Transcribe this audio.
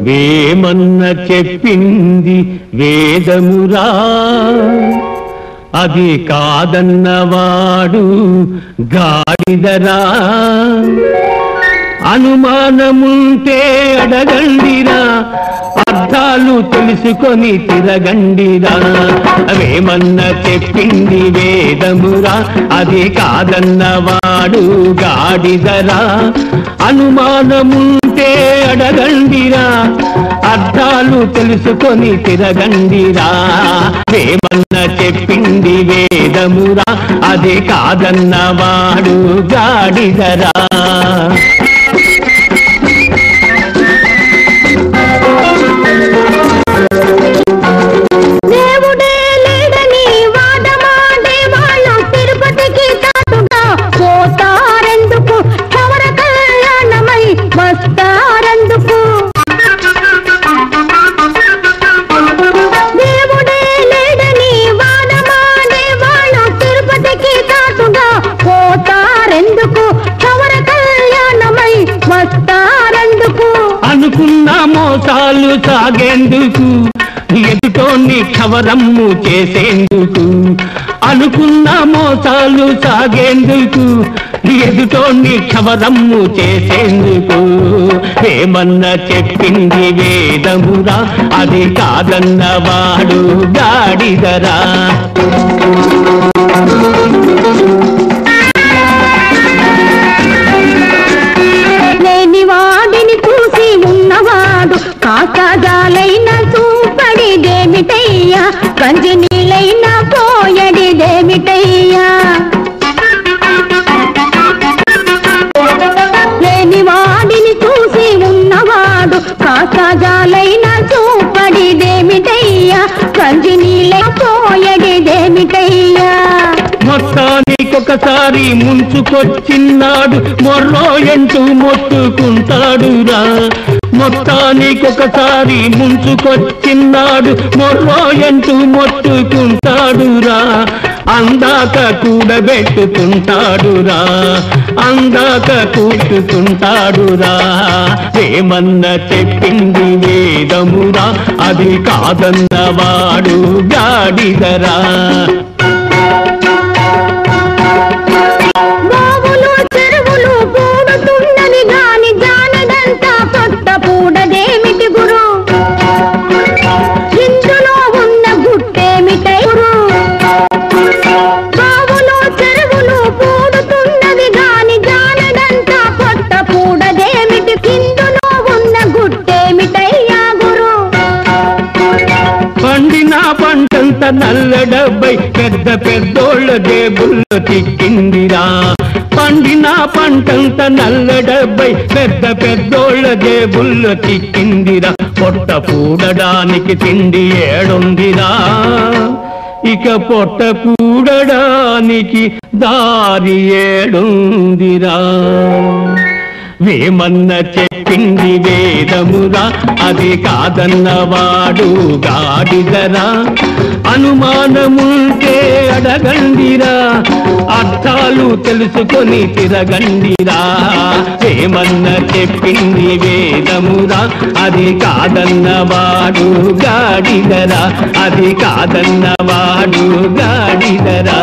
వేమన్న చెప్పింది వేదమురా, అది కాదన్నవాడు గాడిదరా. అనుమానముంటే అడగండిరా, అర్థాలు తెలుసుకొని తిరగండిరా. వేమన్న చెప్పింది వేదమురా, అది కాదన్నవాడు గాడిదరా. అనుమానముంటే అడగండిరా, అర్థాలు తెలుసుకొని తిరగండిరా. వేమన్న చెప్పింది వేదమురా, అది కాదన్నవాడు గాడిదరా. అనుకున్న మోసాలు సాగేందుకు, ఎదుటోని క్షవరమ్ము చేసేందుకు. అనుకున్న మోసాలు సాగేందుకు, ఎదుటోని క్షవరమ్ము చేసేందుకు. వేమన్న చెప్పింది వేదమురా, అది కాదన్నవాడు గాడిదరా. కాకగాలైన చూపడిదేమిటయ్యా, కంచి నీళ్ళైనా పోయడిదేమిటయ్యా. లేని వాడిని చూసి ఉన్నవాడు కాకగాలైన చూపడిదేమిటయ్యా, కంచి నీళ్ళై పోయడిదేమిటయ్యా. మొత్తానికొకసారి ముంచుకొచ్చిన్నాడు, మొర్రో ఎంటూ మొత్తుకుంటాడురా. మొత్తానికొకసారి ముంచుకొచ్చిన్నాడు, మొర్రో ఎంటూ మొత్తుకుంటాడురా. అందాక కూడబెట్టుకుంటాడురా, అందాక కూర్చుకుంటాడురా. వేమన్న చెప్పింది వేదమురా, అది కాదన్నవాడు గాడిదరా. పండిన పంటంత నల్ల డబ్బై పెద్ద పెద్దోళ్ళ జేబుల్లో చిక్కిందిరా. పండిన పంటంత నల్ల డబ్బై పెద్ద పెద్దోళ్ళ జేబుల్లో చిక్కిందిరా. పొట్ట పూడడానికి తిండి ఏడుందిరా, ఇక పొట్ట పూడడానికి దారి ఏడుందిరా. వేమన్న చెప్పింది వేదమురా, అది కాదన్నవాడు గాడిదరా. అనుమానముంటే అడగండిరా, అర్థాలు తెలుసుకొని తిరగండిరా. వేమన్న చెప్పింది వేదమురా, అది కాదన్నవాడు గాడిదరా, అది కాదన్నవాడు గాడిదరా.